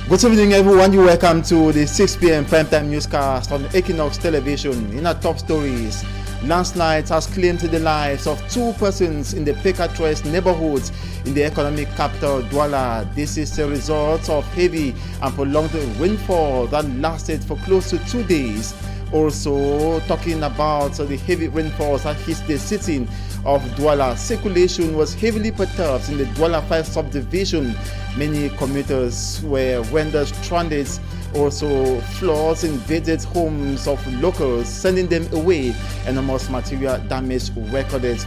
Good evening, everyone. You welcome to the 6 p.m. primetime newscast on Equinoxe television. In our top stories, landslides has claimed the lives of 2 persons in the Equinoxe neighborhood in the economic capital Douala. This is a result of heavy and prolonged rainfall that lasted for close to 2 days. Also, talking about the heavy rainfalls that hit the city of Douala, circulation was heavily perturbed in the Douala 5 subdivision. Many commuters were rendered stranded. Also, floods invaded homes of locals, sending them away. Enormous material damage recorded.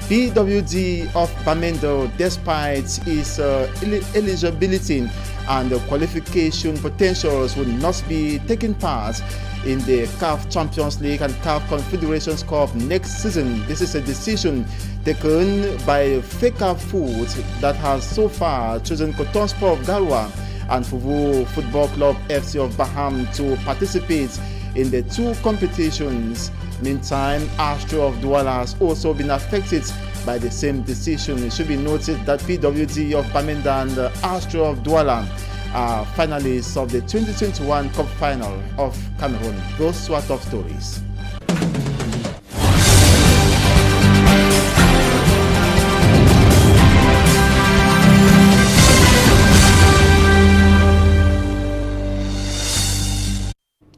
PWD of Bamenda, despite its eligibility and qualification potentials, will not be taking part in the CAF Champions League and CAF Confederations Cup next season. This is a decision taken by Feka Food that has so far chosen Cotton Sport of Garwa and Fuvu Football Club FC of Baham to participate in the 2 competitions. Meantime, Astro of Douala has also been affected by the same decision. It should be noted that PWD of Bamenda and Astro of Douala are finalists of the 2021 Cup Final of Cameroon. Those were top stories.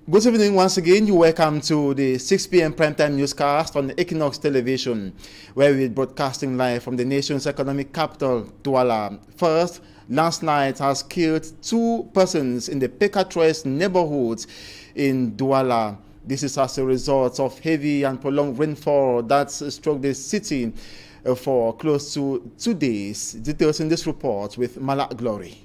Good evening once again. You welcome to the 6 p.m. primetime newscast on Equinoxe television, where we're broadcasting live from the nation's economic capital, Douala. First, landslide has killed 2 persons in the Equinoxe neighborhood in Douala. This is as a result of heavy and prolonged rainfall that struck the city for close to 2 days. Details in this report with Malak Glory.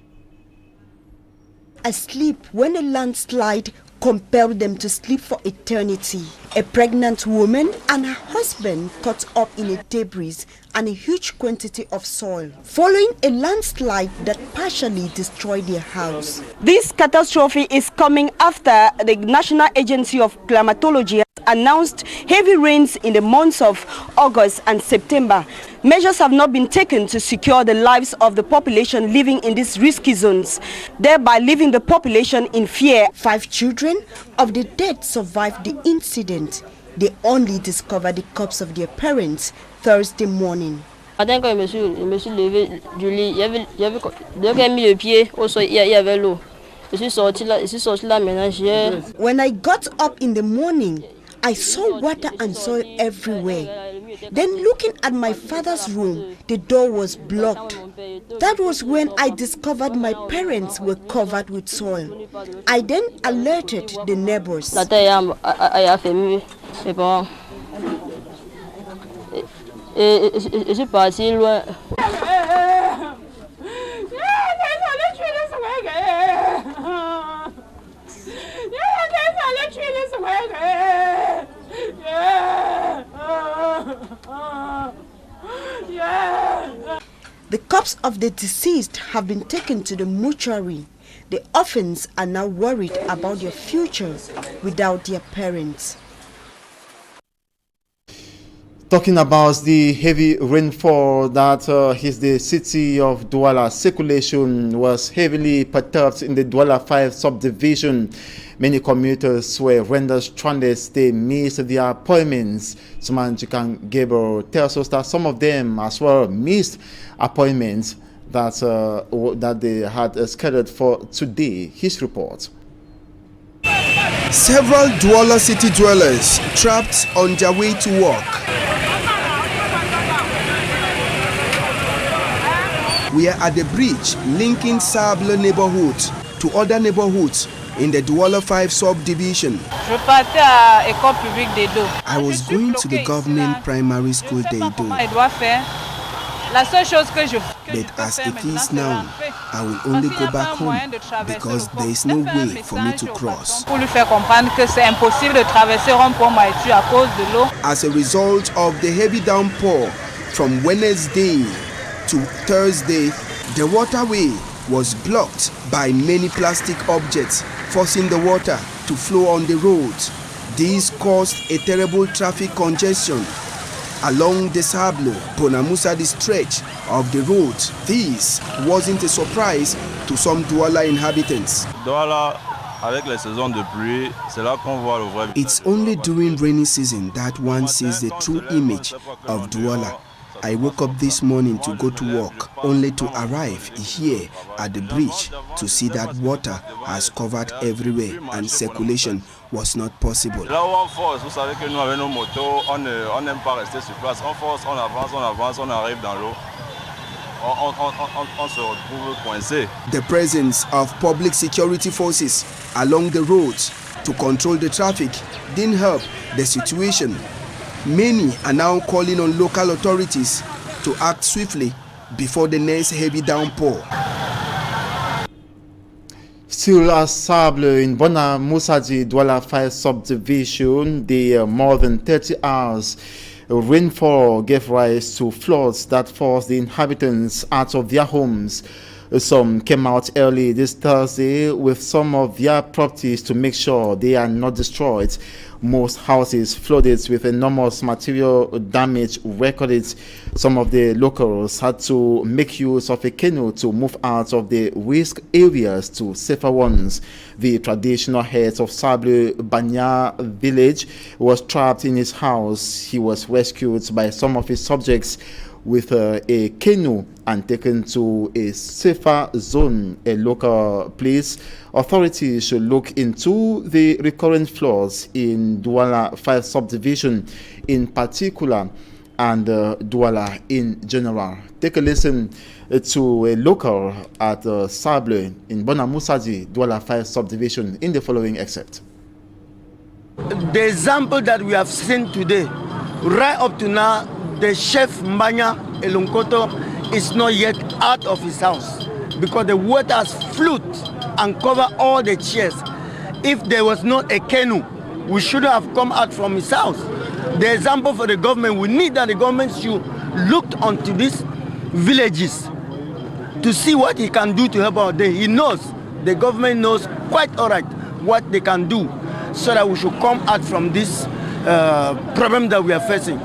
Asleep when a landslide compelled them to sleep for eternity. A pregnant woman and her husband caught up in a debris and a huge quantity of soil, following a landslide that partially destroyed their house. This catastrophe is coming after the National Agency of Climatology has announced heavy rains in the months of August and September. Measures have not been taken to secure the lives of the population living in these risky zones, thereby leaving the population in fear. 5 children of the dead survived the incident. They only discovered the corpse of their parents Thursday morning. When I got up in the morning, I saw water and soil everywhere. Then looking at my father's room, the door was blocked. That was when I discovered my parents were covered with soil. I then alerted the neighbors. The corpses of the deceased have been taken to the mortuary. The orphans are now worried about their future without their parents. Talking about the heavy rainfall that hit the city of Douala, circulation was heavily perturbed in the Douala 5 subdivision. Many commuters were rendered stranded. They missed their appointments. Suman Gabriel tells us that some of them as well missed appointments that they had scheduled for today. His report. Several Douala city dwellers trapped on their way to work. We are at the bridge linking Sable neighborhood to other neighborhoods in the Douala 5 subdivision. I was going to the government primary school Deido. But as it is now, I will only go back home because there is no way for me to cross. As a result of the heavy downpour from Wednesday to Thursday, the waterway was blocked by many plastic objects, forcing the water to flow on the roads. This caused a terrible traffic congestion along the Sablo Bonamusadi stretch of the road. This wasn't a surprise to some Douala inhabitants. It's only during rainy season that one sees the true image of Douala. I woke up this morning to go to work, only to arrive here at the bridge to see that water has covered everywhere and circulation was not possible. The presence of public security forces along the roads to control the traffic didn't help the situation. Many are now calling on local authorities to act swiftly before the next heavy downpour. Still at Sable in Bona Musaji Douala 5 subdivision, the more than 30 hours rainfall gave rise to floods that forced the inhabitants out of their homes. Some came out early this Thursday with some of their properties to make sure they are not destroyed. Most houses flooded with enormous material damage recorded. Some of the locals had to make use of a canoe to move out of the risk areas to safer ones. The traditional head of Sable Banya village was trapped in his house. He was rescued by some of his subjects with a canoe and taken to a safer zone, a local place. Authorities should look into the recurrent floods in Douala 5 subdivision in particular and Douala in general. Take a listen to a local at Sable in Bona Musaji, Douala 5 subdivision in the following excerpt. The example that we have seen today, right up to now, the chef Mbanya Elunkoto is not yet out of his house because the water has flooded and covered all the chairs. If there was not a canoe, we should have come out from his house. The example for the government, we need that the government should look onto these villages to see what he can do to help out there. He knows, the government knows quite all right what they can do so that we should come out from this problem that we are facing.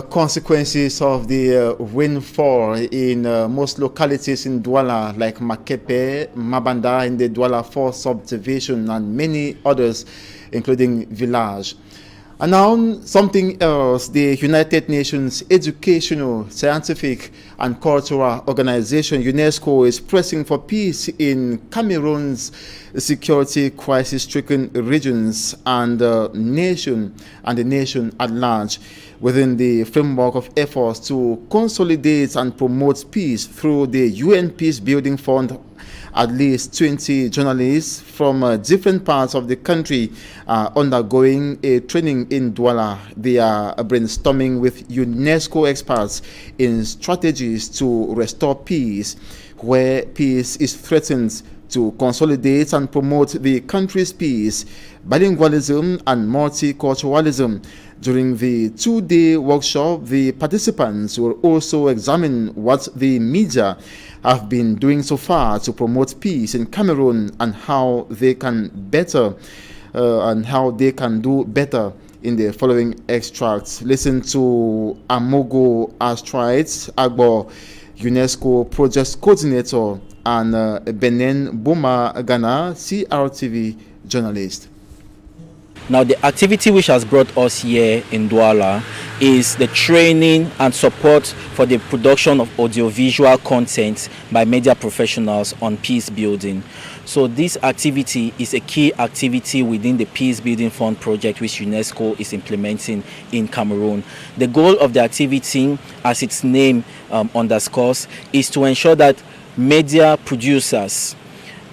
Consequences of the rainfall in most localities in Douala, like Makepe, Mabanda in the Douala 4 subdivision, and many others, including Village. And now something else. The United Nations Educational, Scientific and Cultural Organization, Unesco, is pressing for peace in Cameroon's security crisis-stricken regions and the nation at large, within the framework of efforts to consolidate and promote peace through the UN Peace Building Fund. At least 20 journalists from different parts of the country are undergoing a training in Douala. They are brainstorming with UNESCO experts in strategies to restore peace where peace is threatened, to consolidate and promote the country's peace, bilingualism and multiculturalism. During the two-day workshop, the participants will also examine what the media have been doing so far to promote peace in Cameroon and how they can do better in the following extracts. Listen to Amogo Astrite Agbo, UNESCO Project Coordinator, and Benen Boma Ghana, CRTV journalist. Now, the activity which has brought us here in Douala is the training and support for the production of audiovisual content by media professionals on peace building. So this activity is a key activity within the Peace Building Fund project which UNESCO is implementing in Cameroon. The goal of the activity, as its name underscores, is to ensure that media producers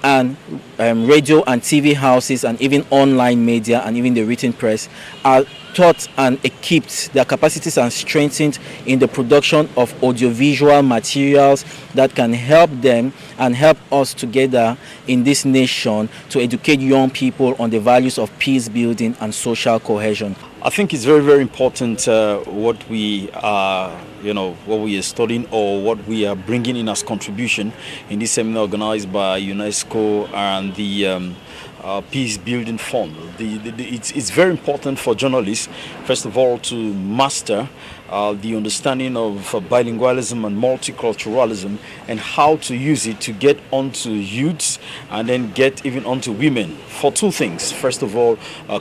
and radio and TV houses and even online media and even the written press are taught and equipped, their capacities are strengthened in the production of audiovisual materials that can help them and help us together in this nation to educate young people on the values of peace building and social cohesion. I think it's very, very important what we are, what we are studying or what we are bringing in as contribution in this seminar organized by UNESCO and the peace building fund. It's very important for journalists, first of all, to master the understanding of bilingualism and multiculturalism and how to use it to get onto youths and then get even onto women for two things. First of all,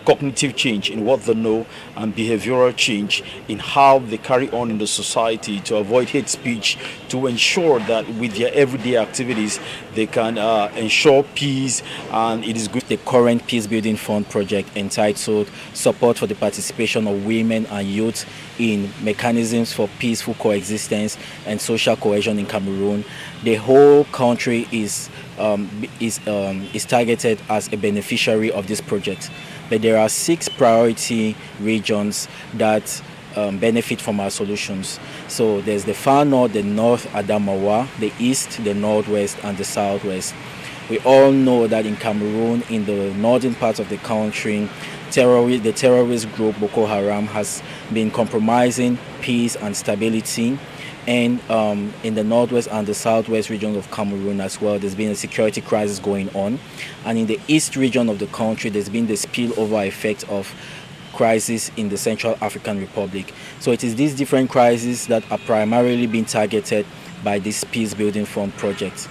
cognitive change in what they know and behavioral change in how they carry on in the society to avoid hate speech, to ensure that with their everyday activities they can ensure peace, and it is good. The current peace building fund project entitled Support for the Participation of Women and Youth in Mechanisms for Peaceful Coexistence and Social Cohesion in Cameroon. The whole country is targeted as a beneficiary of this project, but there are 6 priority regions that benefit from our solutions. So there's the far north, the north Adamawa, the east, the northwest, and the southwest. We all know that in Cameroon, in the northern part of the country, the terrorist group Boko Haram has been compromising peace and stability. And in the northwest and the southwest regions of Cameroon as well, there's been a security crisis going on. And in the east region of the country, there's been the spillover effect of crisis in the Central African Republic. So it is these different crises that are primarily being targeted by this peace building fund project.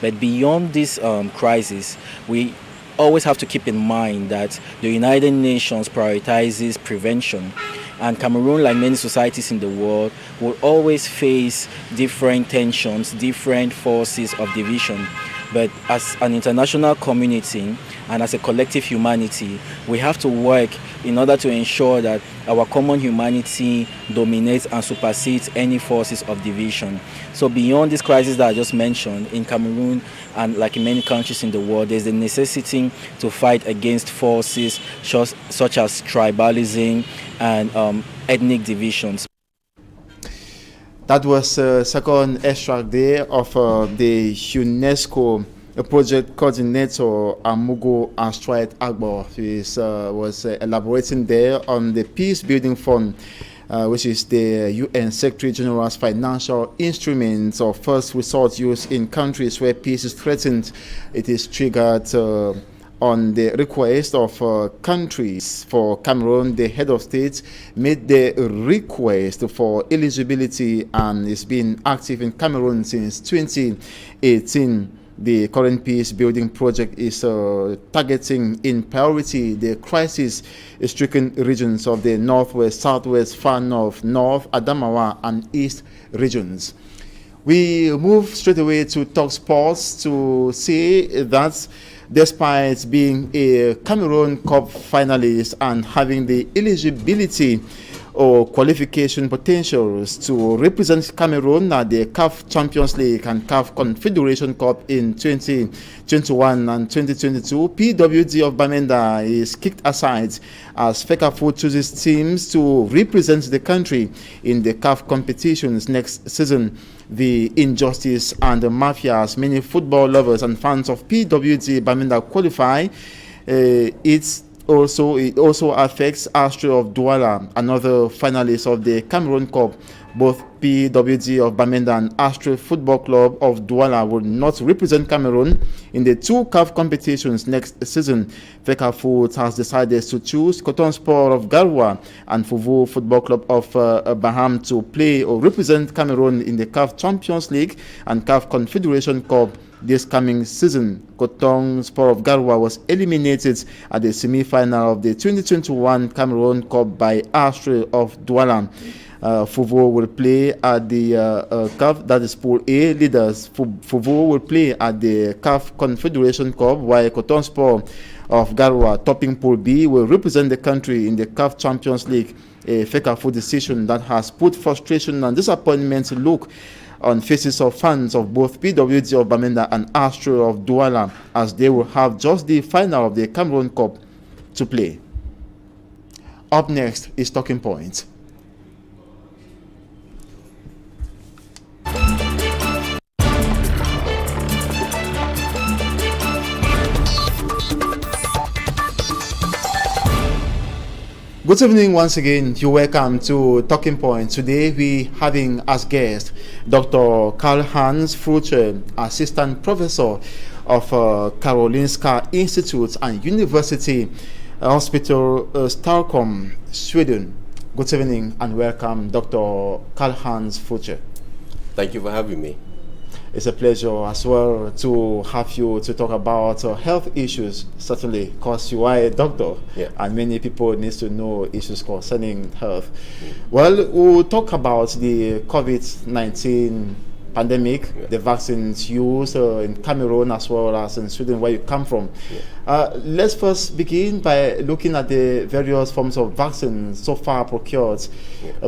But beyond this crisis, we always have to keep in mind that the United Nations prioritizes prevention, and Cameroon, like many societies in the world, will always face different tensions, different forces of division. But as an international community and as a collective humanity, we have to work in order to ensure that our common humanity dominates and supersedes any forces of division. So beyond this crisis that I just mentioned, in Cameroon and like in many countries in the world, there's the necessity to fight against forces such as tribalism and ethnic divisions. That was second extract there of the Unesco project coordinator Amugo Astrid Agbo, who was elaborating there on the Peace Building Fund, which is the UN Secretary General's financial instrument of first resort use in countries where peace is threatened. It is triggered on the request of countries. For Cameroon, the head of state made the request for eligibility and is being active in Cameroon since 2018. The current peace building project is targeting in priority the crisis-stricken regions of the northwest, southwest, far north, north, Adamawa, and east regions. We move straight away to talk sports to say that despite being a Cameroon Cup finalist and having the eligibility or qualification potentials to represent Cameroon at the CAF Champions League and CAF Confederation Cup in 2021 and 2022, PWD of Bamenda is kicked aside as FECAFO chooses teams to represent the country in the CAF competitions next season. The injustice and the mafias many football lovers and fans of PWD Bamenda qualify. It also affects Astro of Douala, another finalist of the Cameroon Cup. Both PWD of Bamenda and Astro Football Club of Douala will not represent Cameroon in the 2 CAF competitions next season. FECAFO has decided to choose Cotton Sport of Garoua and Fuvu Football Club of Baham to play or represent Cameroon in the CAF Champions League and CAF Confederation Cup this coming season. Cotton Sport of Garoua was eliminated at the semi-final of the 2021 Cameroon Cup by Astro of Douala. Fuvu will play at the CAF, that is Pool A leaders. Fuvu will play at the CAF Confederation Cup, while Cotton Sport of Garoua, topping Pool B, will represent the country in the CAF Champions League. A FECAFO decision that has put frustration and disappointment look on faces of fans of both PWD of Bamenda and Astro of Douala, as they will have just the final of the Cameroon Cup to play. Up next is Talking Point. Good evening once again. You're welcome to Talking Point. Today we having as guest Dr. Karl-Hans Frucher, Assistant Professor of Karolinska Institute and University Hospital, Stockholm, Sweden. Good evening and welcome, Dr. Karl-Hans Fuchs. Thank you for having me. It's a pleasure as well to have you to talk about health issues, certainly, because you are a doctor, and many people need to know issues concerning health. Well, we'll talk about the COVID-19 pandemic, the vaccines used in Cameroon as well as in Sweden, where you come from. Let's first begin by looking at the various forms of vaccines so far procured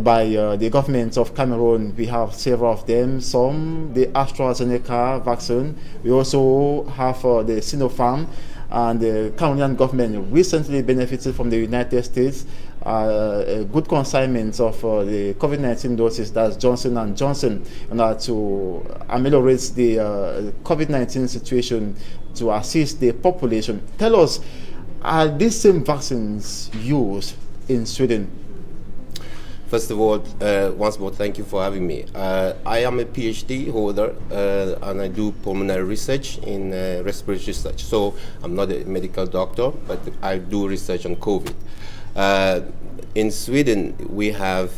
by the government of Cameroon. We have several of them. Some, the AstraZeneca vaccine. We also have the Sinopharm, and the Cameroonian government recently benefited from the United States a good consignment of the COVID-19 doses, that's Johnson & Johnson, in order to ameliorate the COVID-19 situation, to assist the population. Tell us, are these same vaccines used in Sweden? First of all, once more, thank you for having me. I am a PhD holder and I do pulmonary research in respiratory research. So I'm not a medical doctor, but I do research on COVID. In Sweden, we have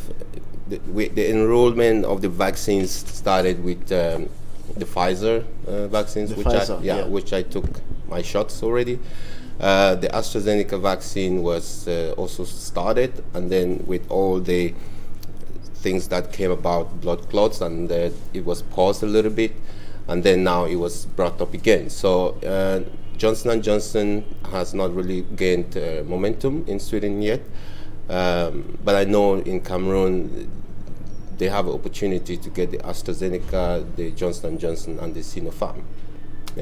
the enrollment of the vaccines started with the Pfizer vaccines, which I took my shots already. The AstraZeneca vaccine was also started, and then with all the things that came about, blood clots, and it was paused a little bit, and then now it was brought up again. So Johnson & Johnson has not really gained momentum in Sweden yet, but I know in Cameroon they have an opportunity to get the AstraZeneca, the Johnson & Johnson, and the Sinopharm.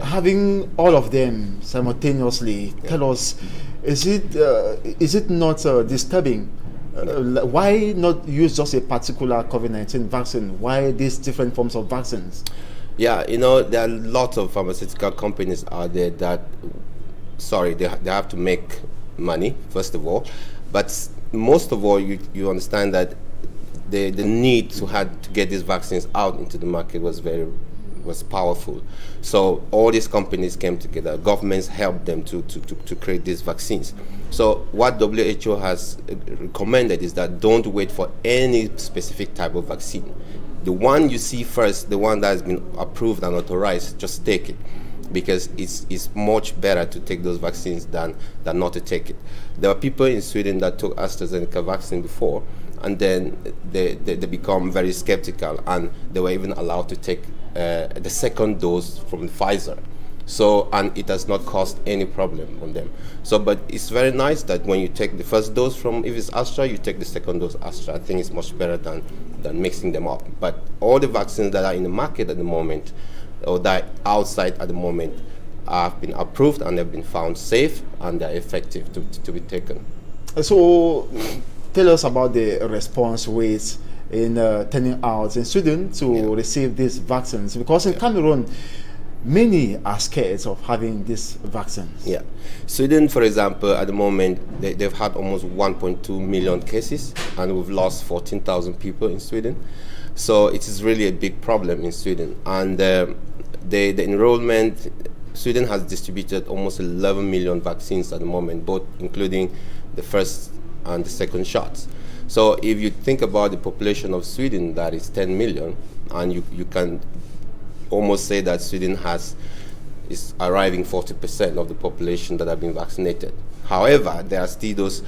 Having all of them simultaneously, tell us, is it not disturbing? Why not use just a particular COVID-19 vaccine? Why these different forms of vaccines? Yeah, you know, there are lots of pharmaceutical companies out there that, they have to make money, first of all, but most of all, you understand that the need to get these vaccines out into the market was powerful. So all these companies came together. Governments helped them to create these vaccines. So what WHO has recommended is that don't wait for any specific type of vaccine. The one you see first, the one that has been approved and authorized, just take it, because it's much better to take those vaccines than not to take it. There are people in Sweden that took AstraZeneca vaccine before, and then they become very skeptical, and they were even allowed to take the second dose from Pfizer. So, and it has not caused any problem on them. So, but it's very nice that when you take the first dose from, if it's Astra, you take the second dose Astra. I think it's much better than mixing them up. But all the vaccines that are in the market at the moment, or that are outside at the moment, have been approved and have been found safe, and they're effective to be taken. So, tell us about the response rates in turning out in Sweden to receive these vaccines, because in Cameroon many are scared of having these vaccines. Yeah, Sweden, for example, at the moment they've had almost 1.2 million cases, and we've lost 14,000 people in Sweden. So it is really a big problem in Sweden, and the enrollment. Sweden has distributed almost 11 million vaccines at the moment, both including the first and the second shots. So if you think about the population of Sweden, that is 10 million, and you can almost say that Sweden is arriving 40% of the population that have been vaccinated. However, there are still those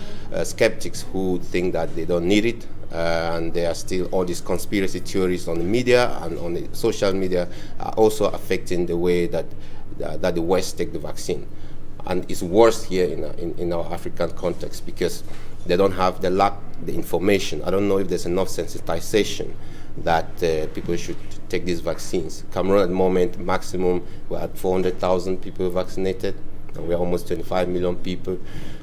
skeptics who think that they don't need it, and there are still all these conspiracy theories on the media and on the social media are also affecting the way that the West take the vaccine. And it's worse here in our African context, because they lack the information. I don't know if there's enough sensitization that people should take these vaccines. Cameroon at the moment, maximum, we're at 400,000 people vaccinated, and we're almost 25 million people.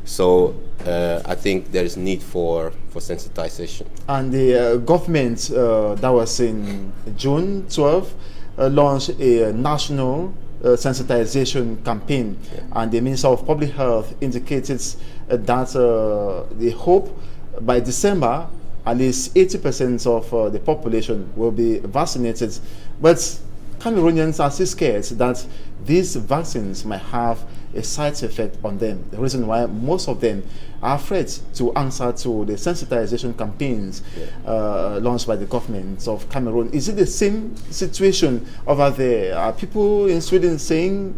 So I think there is need for sensitization. And the government, that was in June 12, launched a national sensitization campaign, and the Minister of Public Health indicated that they hope by December at least 80% of the population will be vaccinated. But Cameroonians are still scared that these vaccines might have a side effect on them. The reason why most of them are afraid to answer to the sensitization campaigns launched by the government of Cameroon. Is it the same situation over there? Are people in Sweden saying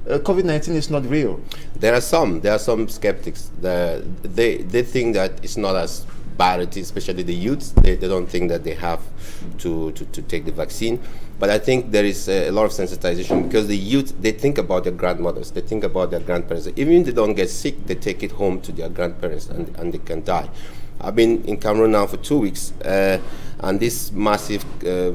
COVID-19 is not real? There are some skeptics. They think that it's not as bad, especially the youths. They don't think that they have to take the vaccine. But I think there is a lot of sensitization because the youth, they think about their grandmothers, they think about their grandparents. Even if they don't get sick, they take it home to their grandparents and they can die. I've been in Cameroon now for 2 weeks, and this massive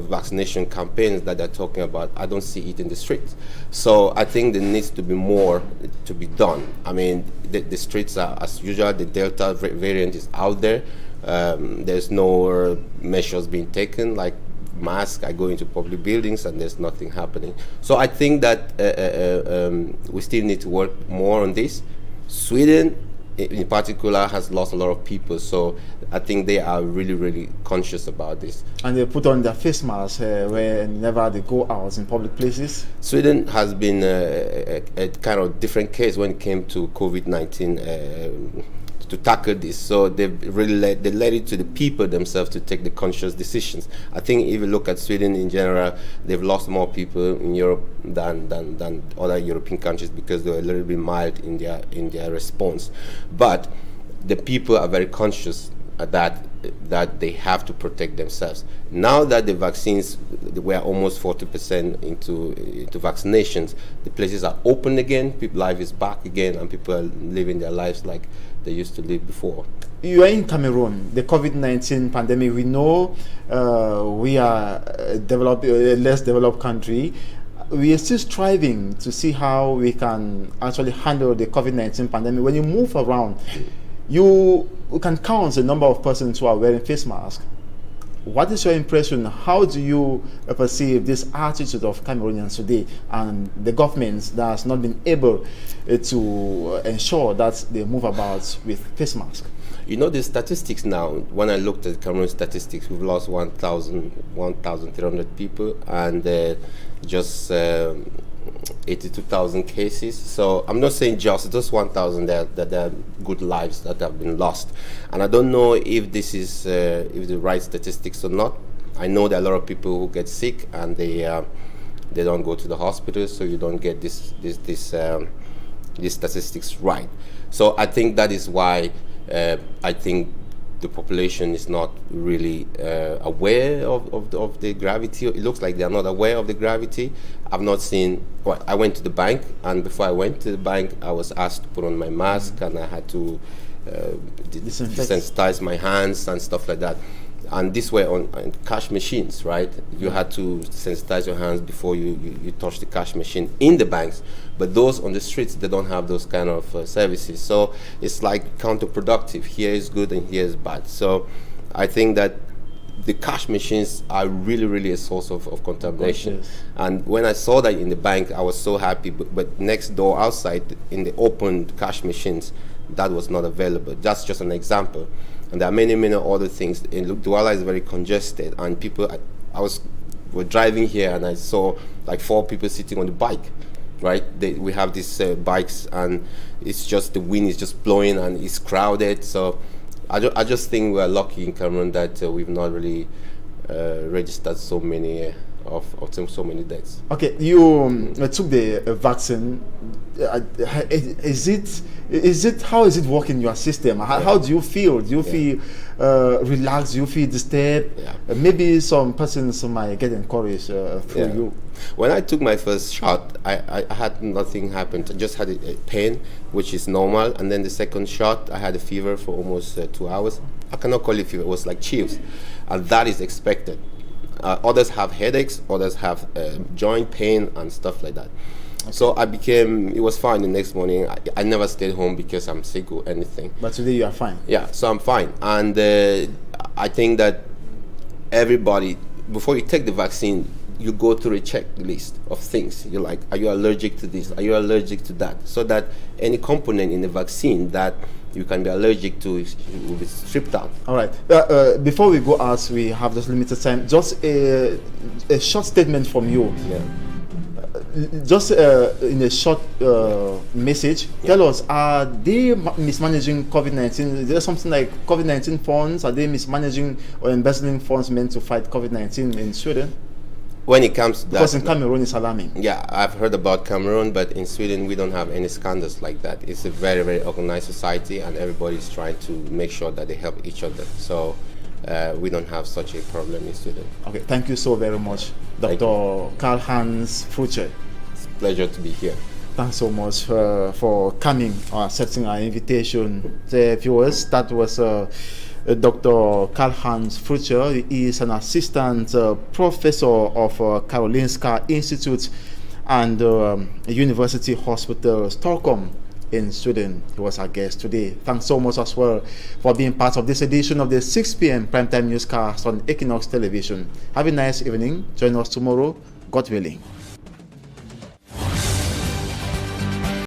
vaccination campaigns that they're talking about, I don't see it in the streets. So I think there needs to be more to be done. I mean, the streets are, as usual, the Delta variant is out there. There's no measures being taken, like mask. I go into public buildings and there's nothing happening. So I think that we still need to work more on this. Sweden in particular has lost a lot of people, so I think they are really, really conscious about this. And they put on their face masks whenever they go out in public places. Sweden has been a kind of different case when it came to COVID-19 to tackle this. So they really led it to the people themselves to take the conscious decisions. I think if you look at Sweden in general, they've lost more people in Europe than other European countries because they were a little bit mild in their response. But the people are very conscious that they have to protect themselves. Now that the vaccines, we're almost 40% into vaccinations, the places are open again, life is back again, and people are living their lives like they used to live before. You are in Cameroon, the COVID-19 pandemic. We know we are a less developed country. We are still striving to see how we can actually handle the COVID-19 pandemic. When you move around, you can count the number of persons who are wearing face masks. What is your impression? How do you perceive this attitude of Cameroonians today and the government that has not been able to ensure that they move about with face masks? You know, the statistics now, when I looked at Cameroon statistics, we've lost 1,300 people and just 82,000 cases. So I'm not saying just 1,000 that are good lives that have been lost. And I don't know if this is if the right statistics or not. I know there are a lot of people who get sick and they don't go to the hospital, so you don't get these statistics right. So I think that is why I think the population is not really aware of the gravity. It looks like they are not aware of the gravity. I've not seen. Well, I went to the bank, and before I went to the bank, I was asked to put on my mask, and I had to desensitize my hands and stuff like that. And this were on cash machines, right? You had to sensitize your hands before you touch the cash machine in the banks. But those on the streets, they don't have those kind of services. So it's like counterproductive. Here is good and here is bad. So I think that the cash machines are really, really a source of contamination. Yes. And when I saw that in the bank, I was so happy. But next door, outside, in the open cash machines, that was not available. That's just an example. And there are many, many other things. Douala is very congested, and people. We're driving here, and I saw like 4 people sitting on the bike. Right? We have these bikes, and it's just the wind is just blowing, and it's crowded. So I just think we're lucky in Cameroon that we've not really registered so many so many deaths. Okay, you took the vaccine. How is it working in your system? How do you feel? Do you feel relaxed? Do you feel disturbed? Maybe some persons might get encouraged through you. When I took my first shot, I had nothing happen. I just had a pain, which is normal. And then the second shot, I had a fever for almost 2 hours. I cannot call it fever. It was like chills. And that is expected. Others have headaches. Others have joint pain and stuff like that. Okay. So it was fine the next morning. I never stayed home because I'm sick or anything. But today you are fine? Yeah, so I'm fine. And I think that everybody, before you take the vaccine, you go through a checklist of things. You're like, are you allergic to this? Are you allergic to that? So that any component in the vaccine that you can be allergic to will be stripped out. All right. Before we go out, we have this limited time. Just a short statement from you. Yeah. Just in a short message, tell us, are they mismanaging COVID-19? Is there something like COVID-19 funds? Are they mismanaging or embezzling funds meant to fight COVID-19 in Sweden? When it comes to that, because in Cameroon it's alarming. Yeah, I've heard about Cameroon, but in Sweden we don't have any scandals like that. It's a very, very organized society, and everybody's trying to make sure that they help each other. So we don't have such a problem in Sweden. Okay, thank you so very much, Dr. Karl-Heinz Frucher. It's a pleasure to be here. Thanks so much for coming or accepting our invitation. The viewers, that was Dr. Karl-Heinz Frucher. He is an assistant professor of Karolinska Institute and University Hospital Stockholm in Sweden. He was our guest today. Thanks so much as well for being part of this edition of the 6 p.m. primetime newscast on Equinoxe Television. Have a nice evening. Join us tomorrow, God willing.